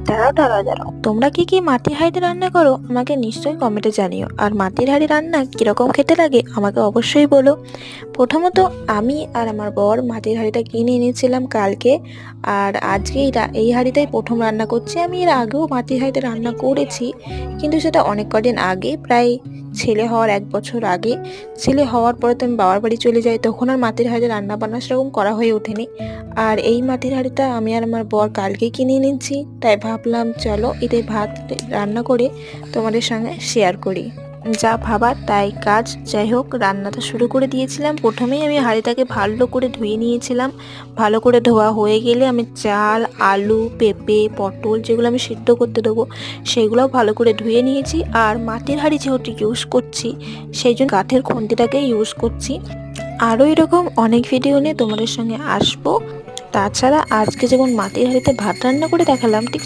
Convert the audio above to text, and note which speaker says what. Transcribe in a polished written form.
Speaker 1: দাঁড়াও দাঁড়াও দাঁড়াও, তোমরা কি কি মাটির হাঁড়িতে রান্না করো আমাকে নিশ্চয়ই কমেন্টে জানিও। আর মাটির হাঁড়ি রান্না কিরকম খেতে লাগে আমাকে অবশ্যই বলো। প্রথমত আমি আর আমার বর মাটির হাঁড়িটা কিনে এনেছিলাম কালকে। আর আজকে এই হাঁড়িটাই প্রথম রান্না করছি। আমি এর আগেও মাটির হাঁড়িতে রান্না করেছি, কিন্তু সেটা অনেক কদিন আগে, প্রায় ছেলে হওয়ার 1 বছর আগে। ছেলে হওয়ার পরে তো আমি বাবার বাড়ি চলে যাই, তখন আর মাটির হাঁড়িতে রান্না বান্না সেরকম করা হয়ে ওঠেনি। আর এই মাটির হাঁড়িটা আমি আর আমার বর কালকে কিনে এনেছি, তাই ভাবলাম চলো এতে ভাত রান্না করে তোমাদের সঙ্গে শেয়ার করি। যা ভাবার তাই কাজ। যাই হোক, রান্নাটা শুরু করে দিয়েছিলাম। প্রথমেই আমি হাঁড়িটাকে ভালো করে ধুয়ে নিয়েছিলাম। ভালো করে ধোয়া হয়ে গেলে আমি চাল, আলু, পেঁপে, পটল যেগুলো আমি সিদ্ধ করতে দেবো সেগুলোও ভালো করে ধুয়ে নিয়েছি। আর মাটির হাঁড়ি যেহেতু ইউজ করছি, সেই জন্য কাঠের খুন্তিটাকে ইউজ করছি। আরও এরকম অনেক ভিডিও নিয়ে তোমাদের সঙ্গে আসবো। তাছাড়া আজকে যেমন মাটির হাঁড়িতে ভাত রান্না করে দেখালাম, ঠিক